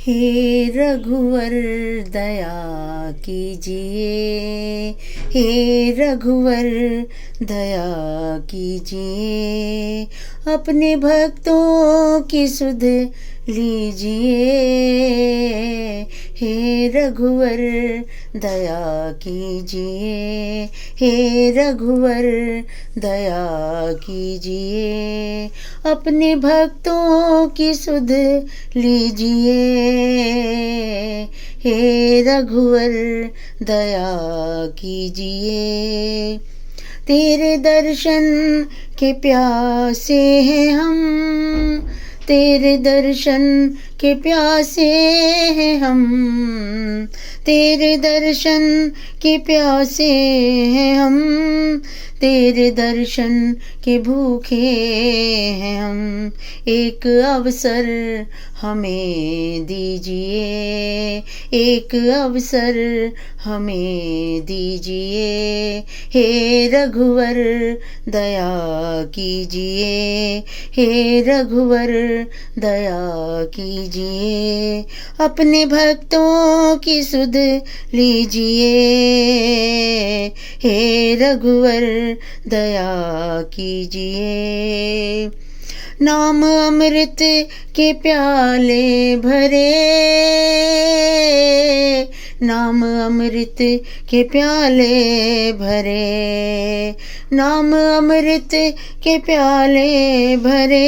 हे रघुवर दया कीजिए, हे रघुवर दया कीजिए, अपने भक्तों की सुध लीजिए। हे रघुवर दया कीजिए, हे रघुवर दया कीजिए, अपने भक्तों की सुध लीजिए। हे रघुवर दया कीजिए, तेरे दर्शन के प्यासे हैं हम, तेरे दर्शन के प्यासे हैं हम, तेरे दर्शन के प्यासे हैं हम, तेरे दर्शन के भूखे हैं हम। एक अवसर हमें दीजिए, एक अवसर हमें दीजिए। हे रघुवर दया कीजिए, हे रघुवर दया कीजिए, अपने भक्तों की सुध लीजिए। हे रघुवर दया कीजिए, नाम अमृत के प्याले भरे, नाम अमृत के प्याले भरे, नाम अमृत के प्याले भरे,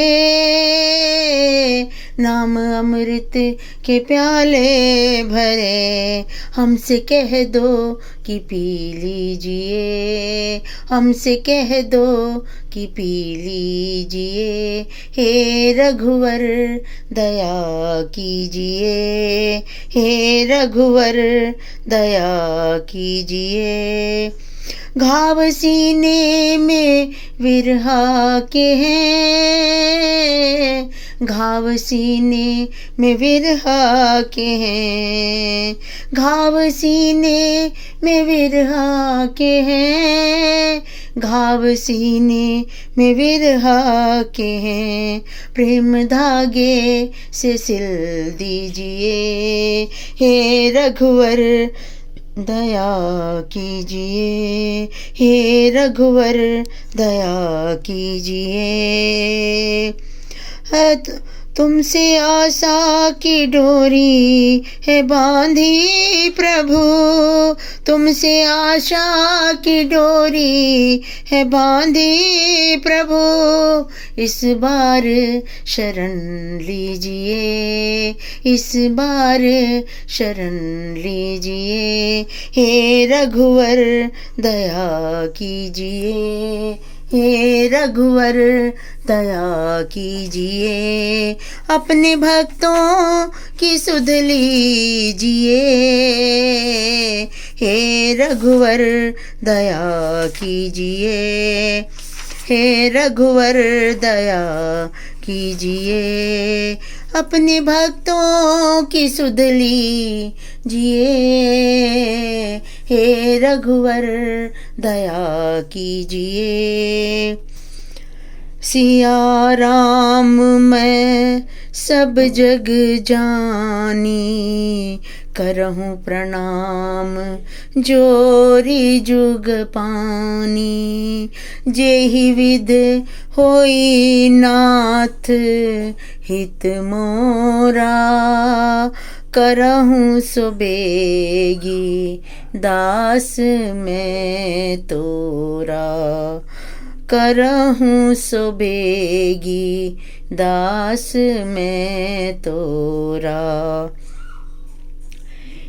नाम अमृत के प्याले भरे, हमसे कह दो कि पी लीजिए, हमसे कह दो कि पी लीजिए। हे रघुवर दया कीजिए, हे रघुवर दया कीजिए, घाव सीने में विरहा के हैं, घाव सीने में विरहा के हैं, घाव सीने में विरहा के हैं, घाव सीने में विरहा के हैं, प्रेम धागे से सिल दीजिए। हे रघुवर दया कीजिए, हे रघुवर दया कीजिए, तुमसे आशा की डोरी है बांधी प्रभु, तुमसे आशा की डोरी है बांधी प्रभु, इस बार शरण लीजिए, इस बार शरण लीजिए। हे रघुवर दया कीजिए, हे रघुवर दया कीजिए, अपने भक्तों की सुध लीजिए। हे रघुवर दया कीजिए, हे रघुवर दया कीजिए, अपने भक्तों की सुध लीजिए। हे रघुवर दया कीजिए, सिया राम मैं सब जग जानी, करहूँ प्रणाम जोरी जुग पानी, जेहि विध होई नाथ हित मोरा, करहूँ सुबेगी दास मैं तोरा, करहूँ सुबेगी दास मैं तोरा।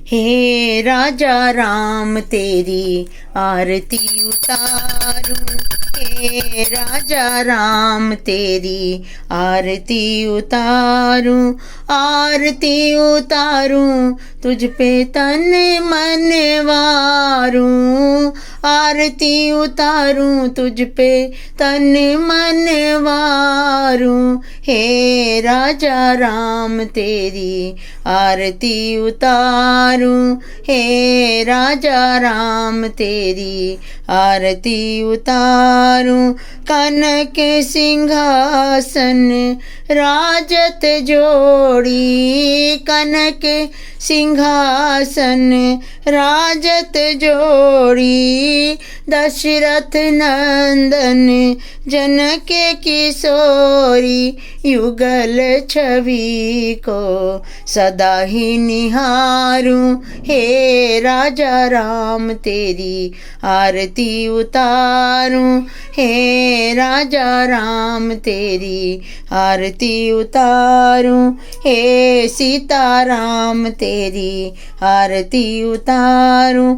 हे राजा राम तेरी आरती उतारूं, हे राजा राम तेरी आरती उतारूं, आरती उतारूं तुझ पे तन मन वारूं, आरती उतारूं तुझ पे तन मन वारूं। हे राजा राम तेरी आरती उतारूं, हे राजा राम तेरी आरती उतारूं। कनक सिंहासन राजत जोड़ी, कनक सिंहासन राजत जोड़ी। दशरथ नंदन जनक किशोरी, युगल छवि को सदा ही निहारूं। हे राजा राम तेरी आरती उतारूं, हे राजा राम तेरी आरती उतारूं। हे सीता राम तेरी आरती उतारूं।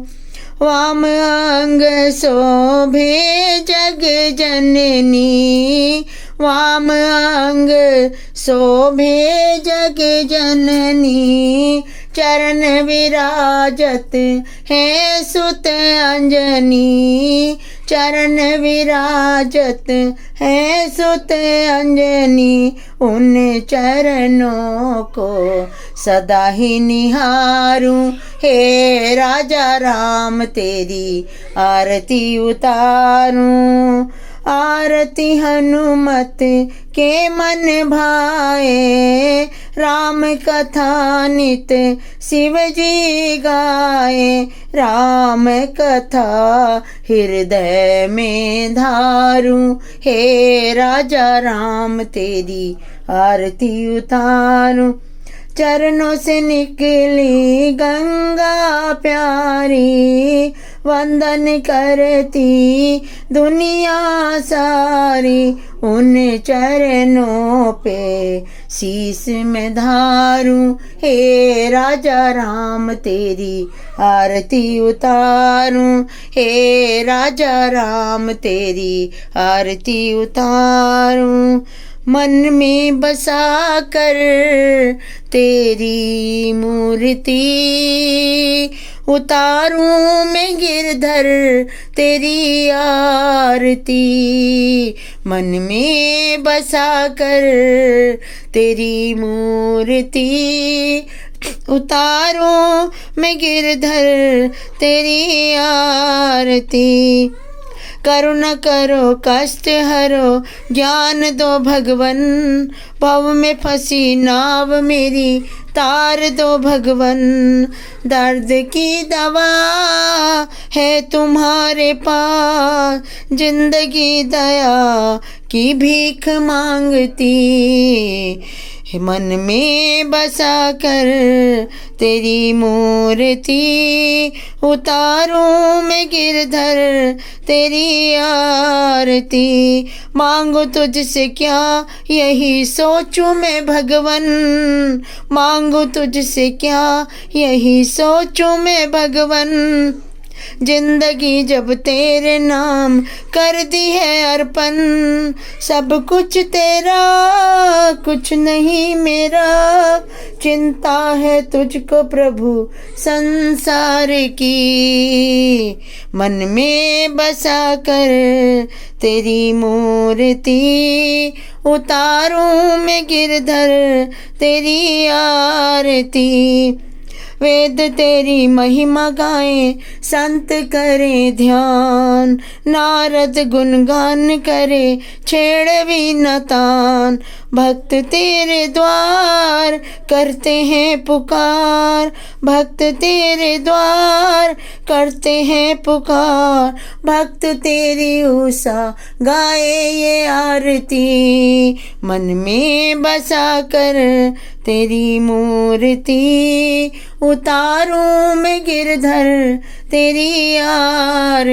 वाम अंग शोभे जग जननी, वाम अंग शोभे जग जननी। चरण विराजत है सुत अंजनी, चरण विराजत है सुत अंजनी। उन चरणों को सदा ही निहारूं। हे राजा राम तेरी आरती उतारूं। आरती हनुमत के मन भाए, राम कथा नित शिव जी गाए। राम कथा हृदय में धारूं, हे राजा राम तेरी आरती उतारूं। चरणों से निकली गंगा प्यारी, वंदन करती दुनिया सारी। उन चरणों पे शीस में धारूं, हे राजा राम तेरी आरती उतारूं, हे राजा राम तेरी आरती उतारूं। मन में बसा कर तेरी मूर्ति, उतारूं मैं गिरधर तेरी आरती। मन में बसा कर तेरी मूर्ति, उतारूं मैं गिरधर तेरी आरती। करुणा करो कष्ट हरो ज्ञान दो भगवन, भव में फंसी नाव मेरी तार दो भगवन। दर्द की दवा है तुम्हारे पास, जिंदगी दया की भीख मांगती। मन में बसा कर तेरी मूर्ति, उतारूं मैं गिरधर तेरी आरती। मांगो तुझसे क्या यही सोचूं मैं भगवन, मांगो तुझसे क्या यही सोचूं मैं भगवन। जिंदगी जब तेरे नाम कर दी है अर्पण, सब कुछ तेरा कुछ नहीं मेरा। चिंता है तुझको प्रभु संसार की, मन में बसा कर तेरी मूर्ति। उतारूं मैं गिरधर तेरी आरती। वेद तेरी महिमा गाएं संत करे ध्यान, नारद गुणगान करे छेड़वी न तान। भक्त तेरे द्वार करते हैं पुकार, भक्त तेरे द्वार करते हैं पुकार। भक्त तेरी उषा गाए ये आरती, मन में बसा कर तेरी मूर्ति। उतारूं मैं गिरधर तेरी आरती।